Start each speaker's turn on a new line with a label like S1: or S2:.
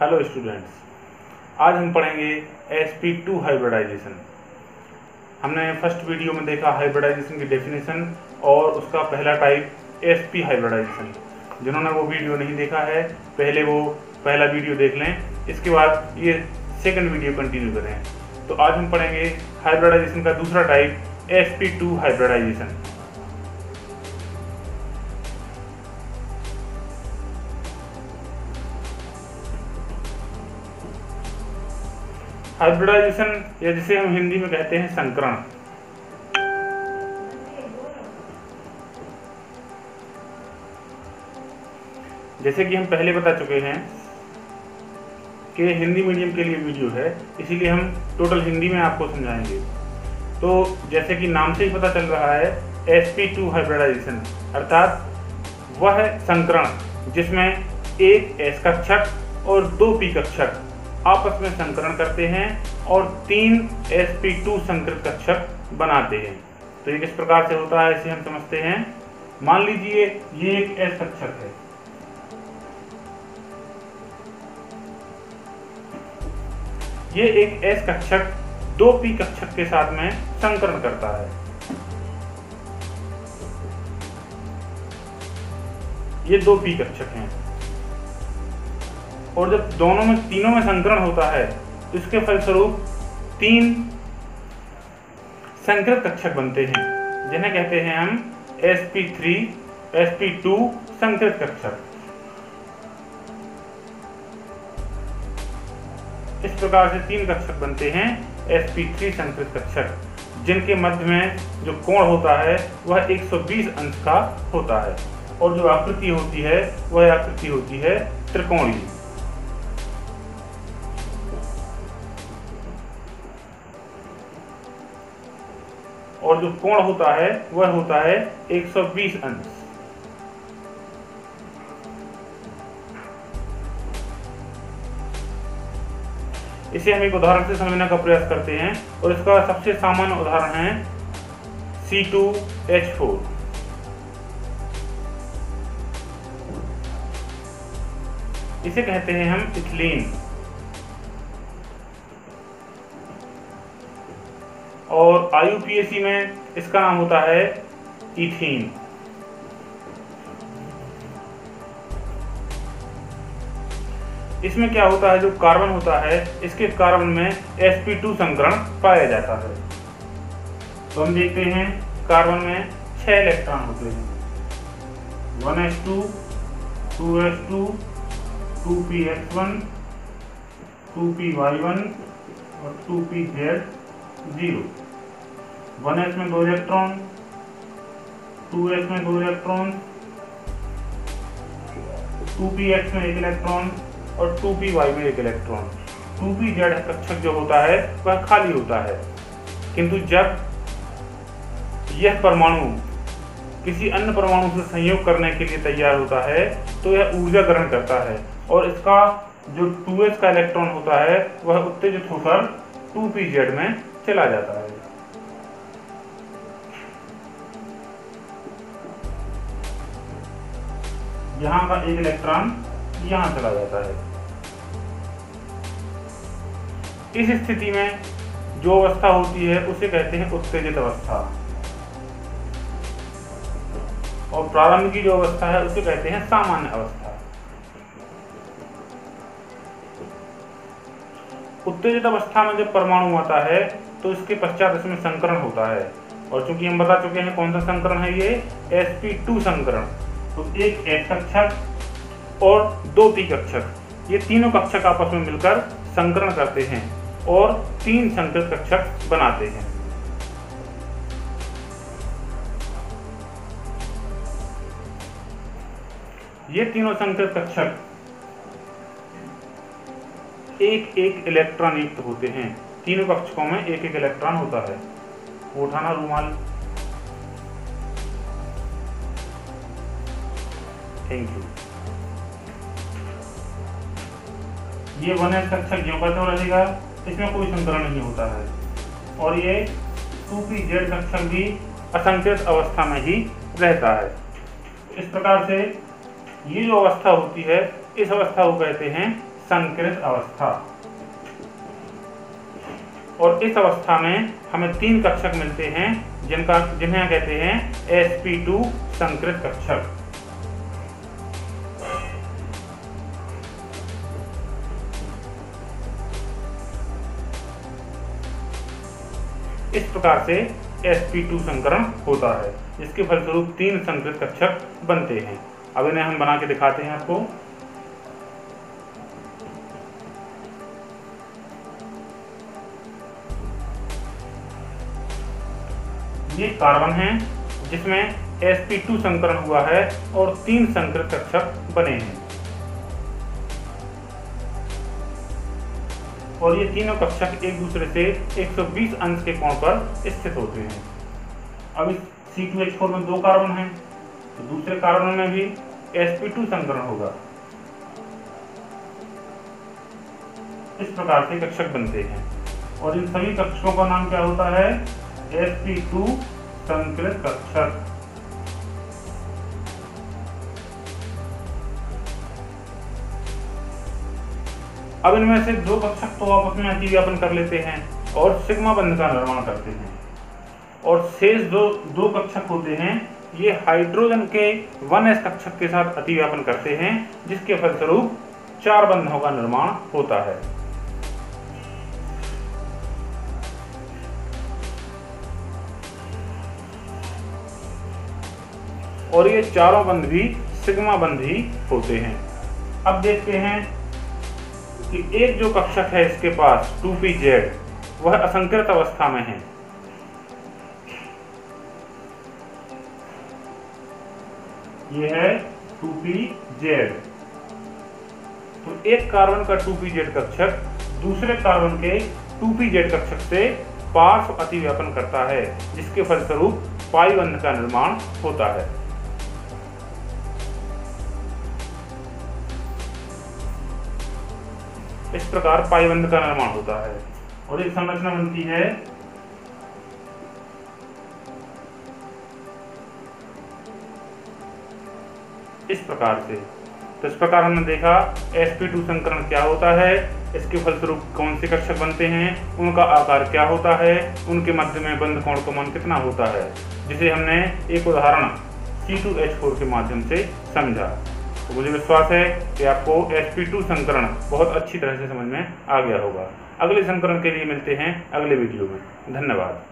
S1: Hello students, आज हम पढ़ेंगे sp2 हाइब्रिडाइजेशन। हमने फर्स्ट वीडियो में देखा हाइब्रिडाइजेशन की डेफिनेशन और उसका पहला टाइप sp हाइब्रिडाइजेशन। जिन्होंने वो वीडियो नहीं देखा है पहले वो पहला वीडियो देख लें, इसके बाद ये सेकंड वीडियो कंटिन्यू करें। तो आज हम पढ़ेंगे हाइब्रिडाइजेशन का दूसरा टाइप sp2 हाइब्रिडाइजेशन। हाइब्रिडाइजेशन या जिसे हम हिंदी में कहते हैं संकरण। जैसे कि हम पहले बता चुके हैं कि हिंदी मीडियम के लिए वीडियो है, इसीलिए हम टोटल हिंदी में आपको समझाएंगे। तो जैसे कि नाम से ही पता चल रहा है sp2 हाइब्रिडाइजेशन अर्थात वह संकरण जिसमें एक s कक्षक और दो p कक्षक आपस में संकरण करते हैं और 3 sp2 संकृत कक्षक बनाते हैं। तो ये किस प्रकार से होता है इसे हम समझते हैं। मान लीजिए ये एक s कक्षक है, ये एक s कक्षक दो p कक्षक के साथ में संकरण करता है। ये दो p कक्षक हैं और जब तीनों में संकरण होता है तो इसके फलस्वरूप 3 संकृत कक्षक बनते हैं जिन्हें कहते हैं हम sp3 sp2 संकृत कक्षक। इस प्रकार से 3 कक्षक बनते हैं sp3 संकृत कक्षक, जिनके मध्य में जो कोण होता है वह 120 अंश का होता है और जो आकृति होती है वह आकृति होती है त्रिकोणीय। और जो कोण होता है वह होता है 120 अंश। इसे हम एक उदाहरण से समझने का प्रयास करते हैं और इसका सबसे सामान्य उदाहरण है C2H4। इसे कहते हैं हम इथिलीन और IUPAC में इसका नाम होता है इथीन। इसमें क्या होता है, जो कार्बन होता है इसके कार्बन में sp2 संकरण पाया जाता है। तो हम देखते हैं कार्बन में 6 इलेक्ट्रॉन होते हैं, 1s2 2s2 2px1 2py1 और 2pz0। 1s में 2 इलेक्ट्रॉन, 2s में 2 इलेक्ट्रॉन, 2px में 1 इलेक्ट्रॉन और 2py में 1 इलेक्ट्रॉन। 2pz कक्षक जो होता है वह खाली होता है, किंतु जब यह परमाणु किसी अन्य परमाणु से संयोग करने के लिए तैयार होता है तो यह ऊर्जा ग्रहण करता है और इसका जो 2s का इलेक्ट्रॉन होता है वह उत्तेजित होकर 2pz में चला जाता है। यहाँ का 1 इलेक्ट्रॉन यहाँ चला जाता है। इस स्थिति में जो अवस्था होती है उसे कहते हैं उत्तेजित अवस्था और प्रारंभ की जो अवस्था है उसे कहते हैं सामान्य अवस्था। उत्तेजित अवस्था में जब परमाणु आता है तो इसके पश्चात इसमें संकरण होता है और चूंकि हम बता चुके हैं कौन सा संकरण है, ये sp2 संकरण। तो एक s कक्षक और 2 p कक्षक, ये तीनों कक्षक आपस में मिलकर संकरण करते हैं और 3 संकृत कक्षक बनाते हैं। ये तीनों संकृत कक्षक एक इलेक्ट्रॉन युक्त होते हैं। तीनों कक्षकों में एक इलेक्ट्रॉन होता है। उठाना रुमाल। Thank you. ये 1s कक्षक ज्यों का त्यों रहेगा, इसमें कोई संकरण नहीं होता है और ये 2pz कक्षक भी असंकृत अवस्था में ही रहता है। इस प्रकार से ये जो अवस्था होती है इस अवस्था को कहते हैं संकृत अवस्था। और इस अवस्था में हमें 3 कक्षक मिलते हैं जिन्हें कहते हैं sp2 संकृत कक्षक। इस प्रकार से sp2 संकरण होता है, जिसके फलस्वरूप 3 संकृत कक्षक बनते हैं। अब इन्हें हम बना के दिखाते हैं आपको। ये कार्बन है जिसमें sp2 संकरण हुआ है और 3 संकृत कक्षक बने हैं, और ये तीनों कक्षक एक दूसरे से 120 अंश के कोण पर स्थित होते हैं। अब इस C2H4 में 2 कार्बन हैं, तो दूसरे कार्बन में भी sp2 संकरण होगा। इस प्रकार से कक्षक बनते हैं, और इन सभी कक्षकों का नाम क्या होता है? sp2 संकृत कक्षक। अब इनमें से 2 कक्षक तो आपस में अतिव्यापन कर लेते हैं और सिग्मा बंध का निर्माण करते हैं, और शेष दो कक्षक होते हैं, ये हाइड्रोजन के 1s कक्षक के साथ अतिव्यापन करते हैं, जिसके फलस्वरूप 4 बंधों का निर्माण होता है। और ये चारों बंध भी सिग्मा बंध ही होते हैं। अब देखते हैं कि एक जो कक्षक है इसके पास 2pZ, वह असंकृत अवस्था में है। यह है 2pZ। तो एक कार्बन का 2pZ कक्षक दूसरे कार्बन के 2pZ कक्षक से पार्श्व अतिव्यापन करता है, जिसके फलस्वरूप पाई बंध का निर्माण होता है। इस प्रकार पाई बंध का निर्माण होता है, और एक संरचना बनती है इस प्रकार से। तो इस प्रकार हमने देखा sp2 संकरण क्या होता है, इसके फलस्वरूप कौन से कक्षक बनते हैं, उनका आकार क्या होता है, उनके मध्य में बंध कोण का मान कितना होता है, जिसे हमने एक उदाहरण C2H4 के माध्यम से समझा। तो मुझे विश्वास है कि आपको sp2 संकरण बहुत अच्छी तरह से समझ में आ गया होगा। अगले संकरण के लिए मिलते हैं अगले वीडियो में। धन्यवाद।